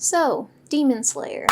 So, Demon Slayer.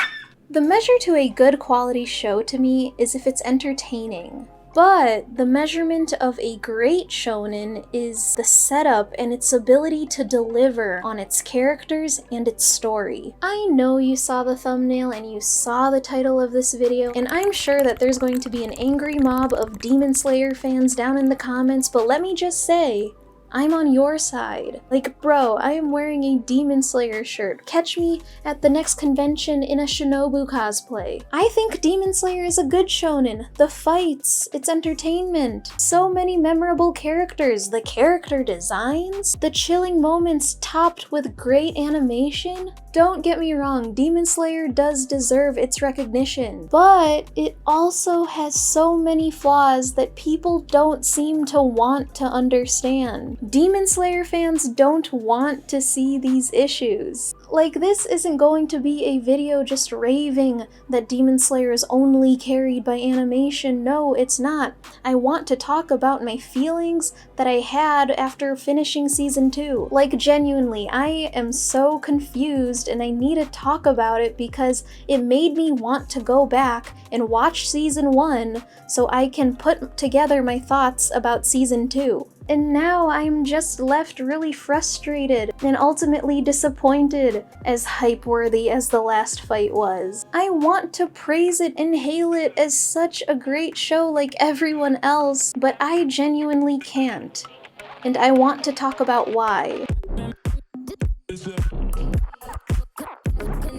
The measure to a good quality show to me is if it's entertaining. But the measurement of a great shonen is the setup and its ability to deliver on its characters and its story. I know you saw the thumbnail and you saw the title of this video, and I'm sure that there's going to be an angry mob of Demon Slayer fans down in the comments, but let me just say, I'm on your side. Like, bro, I am wearing a Demon Slayer shirt. Catch me at the next convention in a Shinobu cosplay. I think Demon Slayer is a good shonen. The fights, it's entertainment. So many memorable characters, the character designs, the chilling moments topped with great animation. Don't get me wrong, Demon Slayer does deserve its recognition, but it also has so many flaws that people don't seem to want to understand. Demon Slayer fans don't want to see these issues. Like, this isn't going to be a video just raving that Demon Slayer is only carried by animation. No, it's not. I want to talk about my feelings that I had after finishing season 2. Like, genuinely, I am so confused and I need to talk about it because it made me want to go back and watch season 1 so I can put together my thoughts about season 2. And now I'm just left really frustrated and ultimately disappointed, as hype-worthy as the last fight was. I want to praise it and hail it as such a great show like everyone else, but I genuinely can't. And I want to talk about why.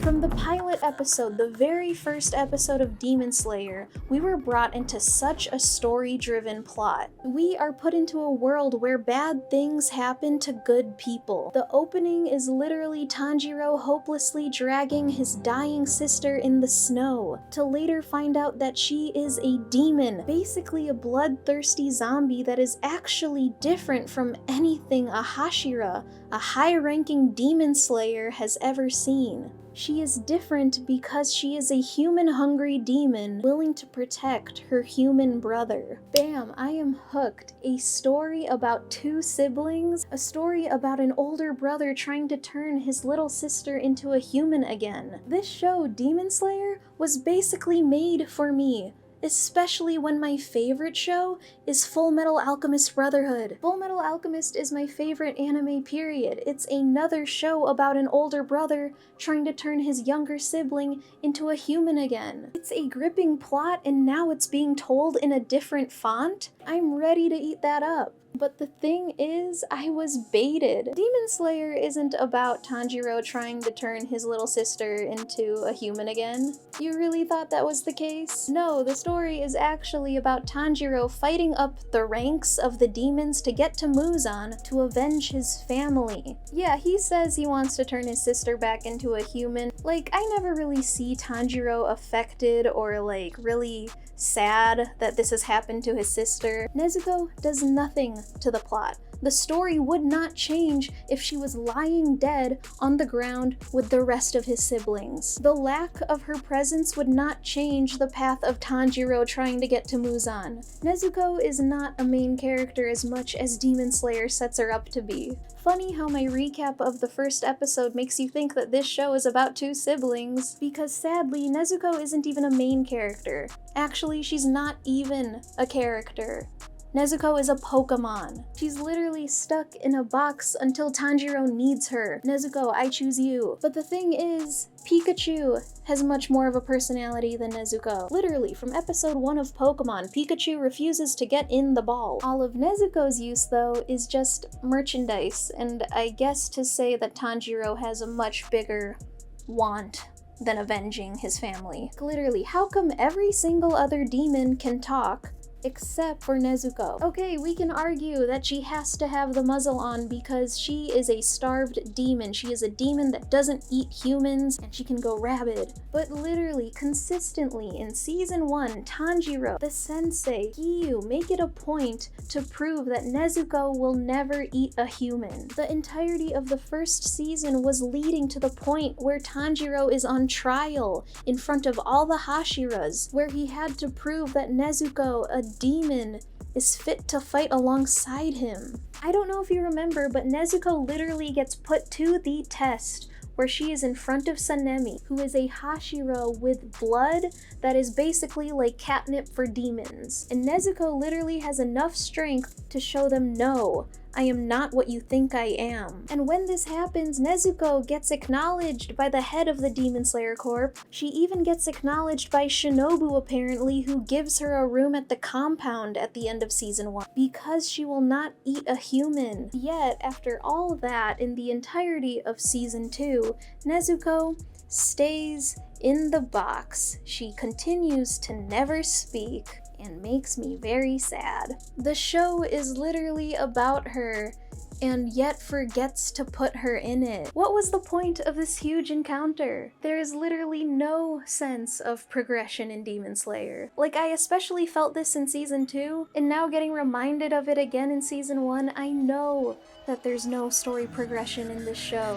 From the pilot episode, the very first episode of Demon Slayer, we were brought into such a story-driven plot. We are put into a world where bad things happen to good people. The opening is literally Tanjiro hopelessly dragging his dying sister in the snow, to later find out that she is a demon, basically a bloodthirsty zombie that is actually different from anything a Hashira, a high-ranking demon slayer, has ever seen. She is different because she is a human-hungry demon willing to protect her human brother. Bam, I am hooked. A story about two siblings, a story about an older brother trying to turn his little sister into a human again. This show, Demon Slayer, was basically made for me. Especially when my favorite show is Full Metal Alchemist Brotherhood. Full Metal Alchemist is my favorite anime, period. It's another show about an older brother trying to turn his younger sibling into a human again. It's a gripping plot and now it's being told in a different font. I'm ready to eat that up. But the thing is, I was baited. Demon Slayer isn't about Tanjiro trying to turn his little sister into a human again. You really thought that was the case? No, the story is actually about Tanjiro fighting up the ranks of the demons to get to Muzan to avenge his family. Yeah, he says he wants to turn his sister back into a human. Like, I never really see Tanjiro affected or like really sad that this has happened to his sister. Nezuko does nothing to the plot. The story would not change if she was lying dead on the ground with the rest of his siblings. The lack of her presence would not change the path of Tanjiro trying to get to Muzan. Nezuko is not a main character as much as Demon Slayer sets her up to be. Funny how my recap of the first episode makes you think that this show is about two siblings, because sadly, Nezuko isn't even a main character. Actually, she's not even a character. Nezuko is a Pokemon. She's literally stuck in a box until Tanjiro needs her. Nezuko, I choose you. But the thing is, Pikachu has much more of a personality than Nezuko. Literally, from episode 1 of Pokemon, Pikachu refuses to get in the ball. All of Nezuko's use, though, is just merchandise, and I guess to say that Tanjiro has a much bigger want than avenging his family. Literally, how come every single other demon can talk except for Nezuko? Okay, we can argue that she has to have the muzzle on because she is a starved demon. She is a demon that doesn't eat humans and she can go rabid. But literally, consistently in season 1, Tanjiro, the sensei, Giyu make it a point to prove that Nezuko will never eat a human. The entirety of the first season was leading to the point where Tanjiro is on trial in front of all the Hashiras, where he had to prove that Nezuko, a demon, is fit to fight alongside him. I don't know if you remember, but Nezuko literally gets put to the test where she is in front of Sanemi, who is a Hashira with blood that is basically like catnip for demons. And Nezuko literally has enough strength to show them, no, I am not what you think I am. And when this happens, Nezuko gets acknowledged by the head of the Demon Slayer Corp. She even gets acknowledged by Shinobu apparently, who gives her a room at the compound at the end of season 1, because she will not eat a human. Yet, after all that, in the entirety of season 2, Nezuko stays in the box. She continues to never speak, and makes me very sad. The show is literally about her, and yet forgets to put her in it. What was the point of this huge encounter? There is literally no sense of progression in Demon Slayer. Like, I especially felt this in season 2, and now getting reminded of it again in season 1, I know that there's no story progression in this show.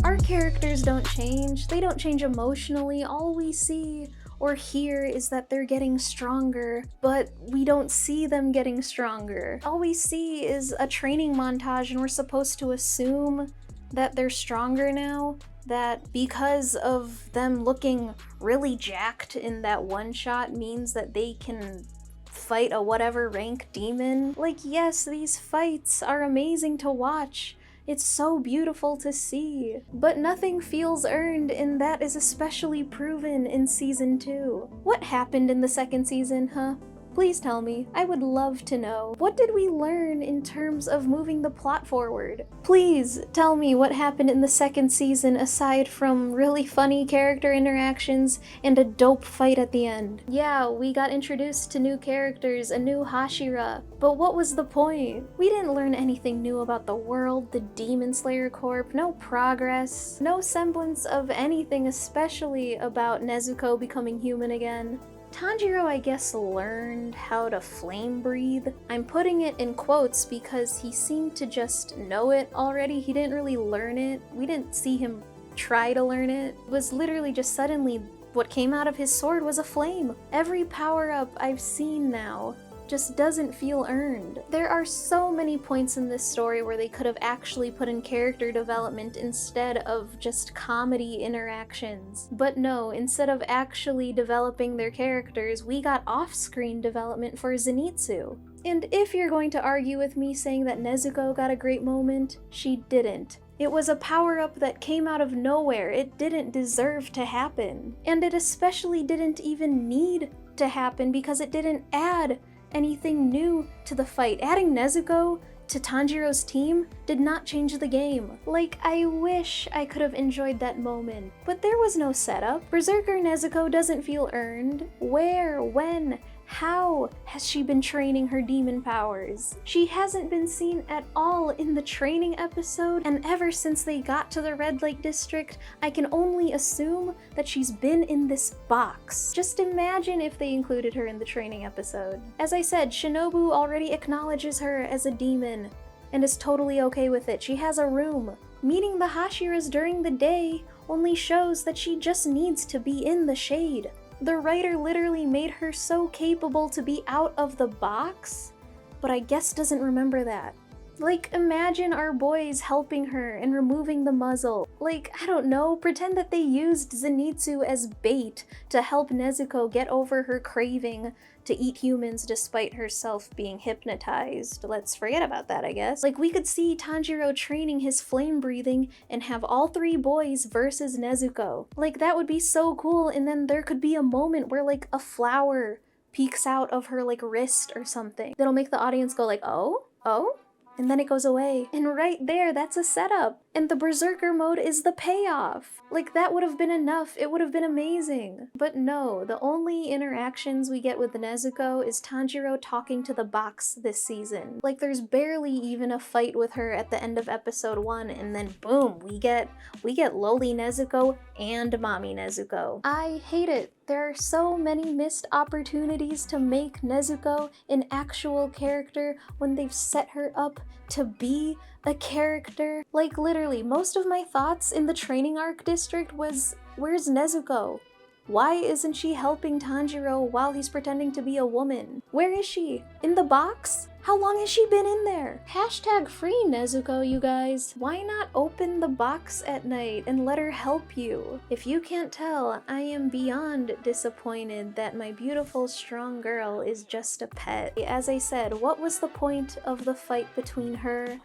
Our characters don't change. They don't change emotionally. All we see or hear is that they're getting stronger, but we don't see them getting stronger. All we see is a training montage, and we're supposed to assume that they're stronger now, that because of them looking really jacked in that one shot means that they can fight a whatever rank demon. Like, yes, these fights are amazing to watch. It's so beautiful to see, but nothing feels earned, and that is especially proven in season 2. What happened in the second season, huh? Please tell me. I would love to know. What did we learn in terms of moving the plot forward? Please tell me what happened in the second season aside from really funny character interactions and a dope fight at the end. Yeah, we got introduced to new characters, a new Hashira, but what was the point? We didn't learn anything new about the world, the Demon Slayer Corp, no progress, no semblance of anything, especially about Nezuko becoming human again. Tanjiro, I guess, learned how to flame breathe. I'm putting it in quotes because he seemed to just know it already. He didn't really learn it. We didn't see him try to learn it. It was literally just suddenly what came out of his sword was a flame. Every power-up I've seen now just doesn't feel earned. There are so many points in this story where they could have actually put in character development instead of just comedy interactions. But no, instead of actually developing their characters, we got off-screen development for Zenitsu. And if you're going to argue with me saying that Nezuko got a great moment, she didn't. It was a power-up that came out of nowhere. It didn't deserve to happen. And it especially didn't even need to happen because it didn't add anything new to the fight. Adding Nezuko to Tanjiro's team did not change the game. Like, I wish I could have enjoyed that moment, but there was no setup. Berserker Nezuko doesn't feel earned. Where, when, how has she been training her demon powers? She hasn't been seen at all in the training episode, and ever since they got to the Red Lake District, I can only assume that she's been in this box. Just imagine if they included her in the training episode. As I said, Shinobu already acknowledges her as a demon, and is totally okay with it. She has a room. Meeting the Hashiras during the day only shows that she just needs to be in the shade. The writer literally made her so capable to be out of the box, but I guess doesn't remember that. Like, imagine our boys helping her and removing the muzzle. Like, I don't know, pretend that they used Zenitsu as bait to help Nezuko get over her craving to eat humans despite herself being hypnotized. Let's forget about that, I guess. Like, we could see Tanjiro training his flame breathing and have all three boys versus Nezuko. Like, that would be so cool, and then there could be a moment where, like, a flower peeks out of her, like, wrist or something. That'll make the audience go like, oh? Oh? And then it goes away. And right there, that's a setup. And the Berserker mode is the payoff. Like, that would have been enough. It would have been amazing. But no, the only interactions we get with Nezuko is Tanjiro talking to the box this season. Like, there's barely even a fight with her at the end of episode 1, and then boom, we get lowly Nezuko and mommy Nezuko. I hate it. There are so many missed opportunities to make Nezuko an actual character when they've set her up to be a character. Like, literally, most of my thoughts in the training arc district was, where's Nezuko? Why isn't she helping Tanjiro while he's pretending to be a woman? Where is she? In the box? How long has she been in there? Hashtag free Nezuko, you guys. Why not open the box at night and let her help you? If you can't tell, I am beyond disappointed that my beautiful, strong girl is just a pet. As I said, what was the point of the fight between her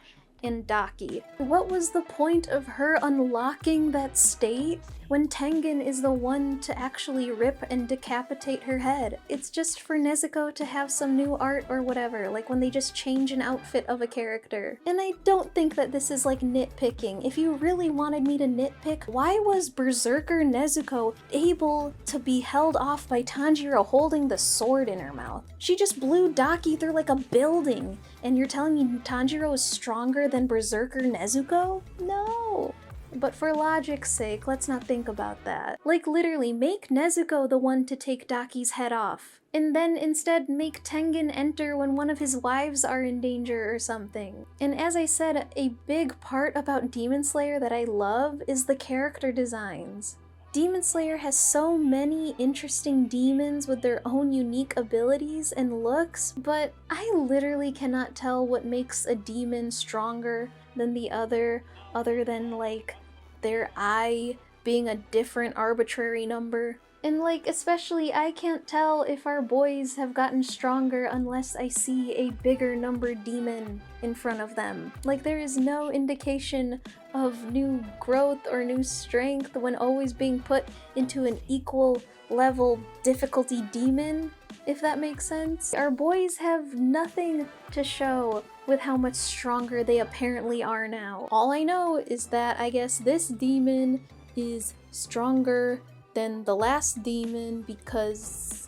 and Daki? What was the point of her unlocking that state when Tengen is the one to actually rip and decapitate her head? It's just for Nezuko to have some new art or whatever, like when they just change an outfit of a character. And I don't think that this is like nitpicking. If you really wanted me to nitpick, why was Berserker Nezuko able to be held off by Tanjiro holding the sword in her mouth? She just blew Daki through like a building, and you're telling me Tanjiro is stronger than Berserker Nezuko? No. But for logic's sake, let's not think about that. Like literally, make Nezuko the one to take Daki's head off. And then instead make Tengen enter when one of his wives are in danger or something. And as I said, a big part about Demon Slayer that I love is the character designs. Demon Slayer has so many interesting demons with their own unique abilities and looks, but I literally cannot tell what makes a demon stronger than the other than like their eye being a different arbitrary number. And like, especially, I can't tell if our boys have gotten stronger unless I see a bigger numbered demon in front of them. Like, there is no indication of new growth or new strength when always being put into an equal level difficulty demon, if that makes sense. Our boys have nothing to show with how much stronger they apparently are now. All I know is that I guess this demon is stronger than the last demon because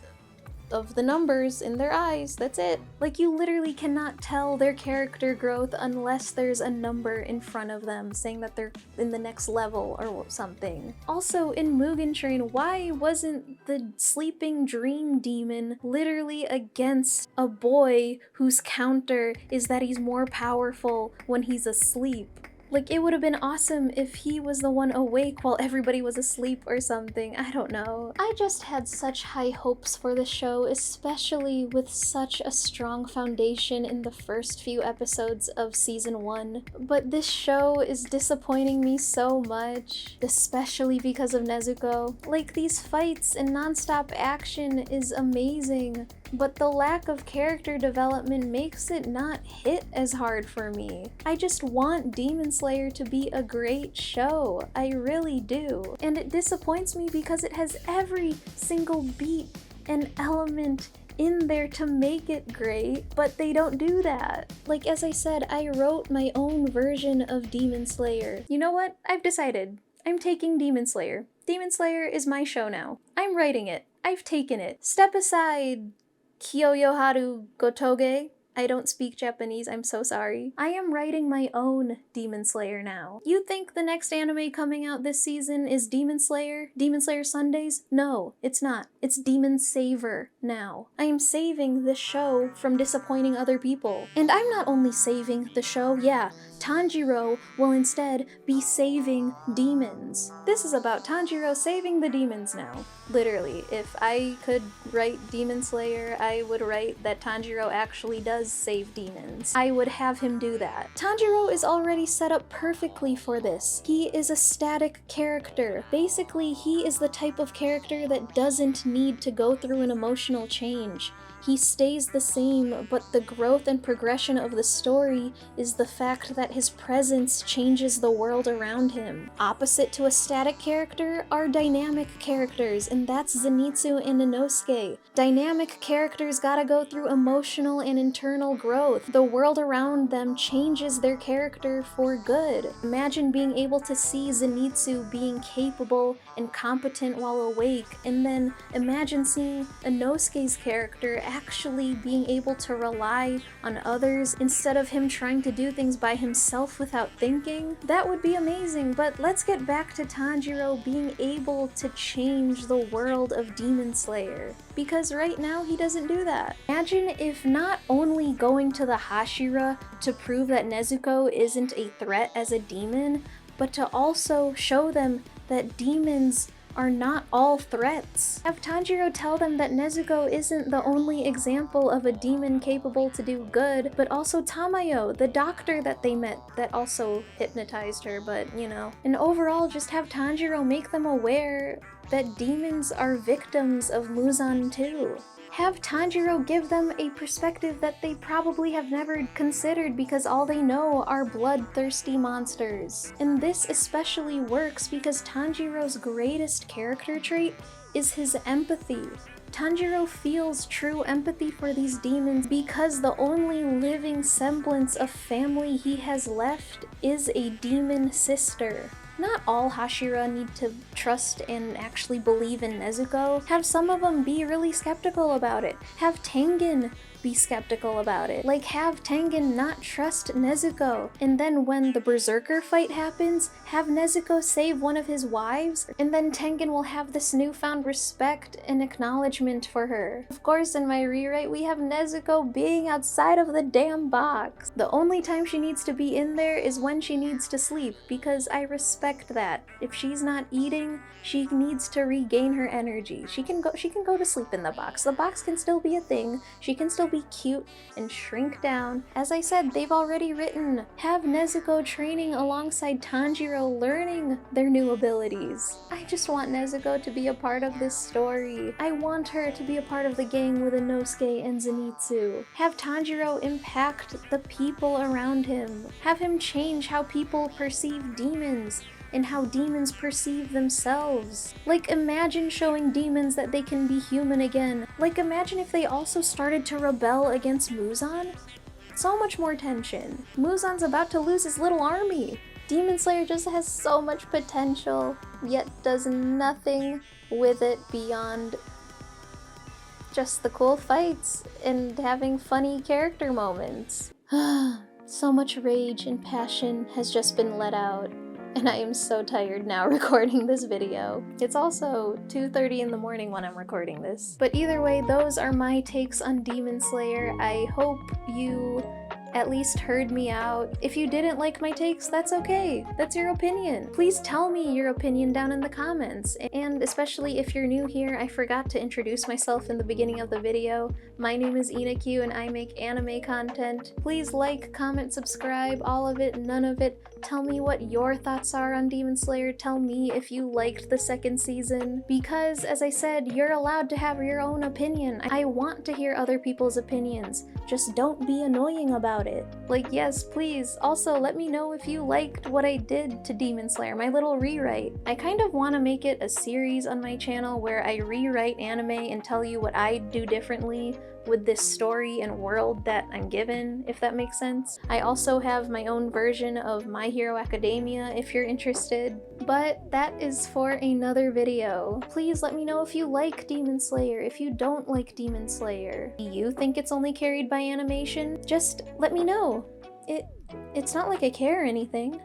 of the numbers in their eyes. That's it. Like, you literally cannot tell their character growth unless there's a number in front of them saying that they're in the next level or something. Also, in Mugen Train, why wasn't the sleeping dream demon literally against a boy whose counter is that he's more powerful when he's asleep? Like, it would have been awesome if he was the one awake while everybody was asleep or something. I don't know. I just had such high hopes for the show, especially with such a strong foundation in the first few episodes of season 1. But this show is disappointing me so much, especially because of Nezuko. Like, these fights and non-stop action is amazing, but the lack of character development makes it not hit as hard for me. I just want Demon Slayer to be a great show. I really do. And it disappoints me because it has every single beat and element in there to make it great, but they don't do that. Like, as I said, I wrote my own version of Demon Slayer. You know what? I've decided. I'm taking Demon Slayer. Demon Slayer is my show now. I'm writing it. I've taken it. Step aside, Kyoyoharu Gotoge. I don't speak Japanese, I'm so sorry. I am writing my own Demon Slayer now. You think the next anime coming out this season is Demon Slayer? Demon Slayer Sundays? No, it's not. It's Demon Saver now. I am saving this show from disappointing other people. And I'm not only saving the show, yeah, Tanjiro will instead be saving demons. This is about Tanjiro saving the demons now. Literally, if I could write Demon Slayer, I would write that Tanjiro actually does save demons. I would have him do that. Tanjiro is already set up perfectly for this. He is a static character. Basically, he is the type of character that doesn't need to go through an emotional change. He stays the same, but the growth and progression of the story is the fact that his presence changes the world around him. Opposite to a static character are dynamic characters, and that's Zenitsu and Inosuke. Dynamic characters gotta go through emotional and internal growth. The world around them changes their character for good. Imagine being able to see Zenitsu being capable and competent while awake, and then imagine seeing Inosuke's character actually being able to rely on others instead of him trying to do things by himself without thinking. That would be amazing, but let's get back to Tanjiro being able to change the world of Demon Slayer, because right now he doesn't do that. Imagine if not only going to the Hashira to prove that Nezuko isn't a threat as a demon, but to also show them that demons are not all threats. Have Tanjiro tell them that Nezuko isn't the only example of a demon capable to do good, but also Tamayo, the doctor that they met that also hypnotized her, but you know. And overall, just have Tanjiro make them aware that demons are victims of Muzan too. Have Tanjiro give them a perspective that they probably have never considered because all they know are bloodthirsty monsters. And this especially works because Tanjiro's greatest character trait is his empathy. Tanjiro feels true empathy for these demons because the only living semblance of family he has left is a demon sister. Not all Hashira need to trust and actually believe in Nezuko. Have some of them be really skeptical about it. Have Tengen be skeptical about it. Like, have Tengen not trust Nezuko. And then when the Berserker fight happens, have Nezuko save one of his wives, and then Tengen will have this newfound respect and acknowledgement for her. Of course, in my rewrite, we have Nezuko being outside of the damn box. The only time she needs to be in there is when she needs to sleep, because I respect that. If she's not eating, she needs to regain her energy. She can go to sleep in the box. The box can still be a thing. She can still be cute and shrink down. As I said, they've already written, have Nezuko training alongside Tanjiro learning their new abilities. I just want Nezuko to be a part of this story. I want her to be a part of the gang with Inosuke and Zenitsu. Have Tanjiro impact the people around him. Have him change how people perceive demons and how demons perceive themselves. Like, imagine showing demons that they can be human again. Like, imagine if they also started to rebel against Muzan. So much more tension. Muzan's about to lose his little army. Demon Slayer just has so much potential, yet does nothing with it beyond just the cool fights and having funny character moments. So much rage and passion has just been let out. And I am so tired now recording this video. It's also 2:30 in the morning when I'm recording this. But either way, those are my takes on Demon Slayer. I hope you at least heard me out. If you didn't like my takes, that's okay. That's your opinion. Please tell me your opinion down in the comments. And especially if you're new here, I forgot to introduce myself in the beginning of the video. My name is Inakyu and I make anime content. Please like, comment, subscribe, all of it, none of it. Tell me what your thoughts are on Demon Slayer. Tell me if you liked the second season. Because, as I said, you're allowed to have your own opinion. I want to hear other people's opinions. Just don't be annoying about it. Like, yes, please. Also, let me know if you liked what I did to Demon Slayer, my little rewrite. I kind of want to make it a series on my channel where I rewrite anime and tell you what I do differently with this story and world that I'm given, if that makes sense. I also have my own version of My Hero Academia if you're interested, but that is for another video. Please let me know if you like Demon Slayer, if you don't like Demon Slayer. Do you think it's only carried by animation? Just let me know. It's not like I care or anything.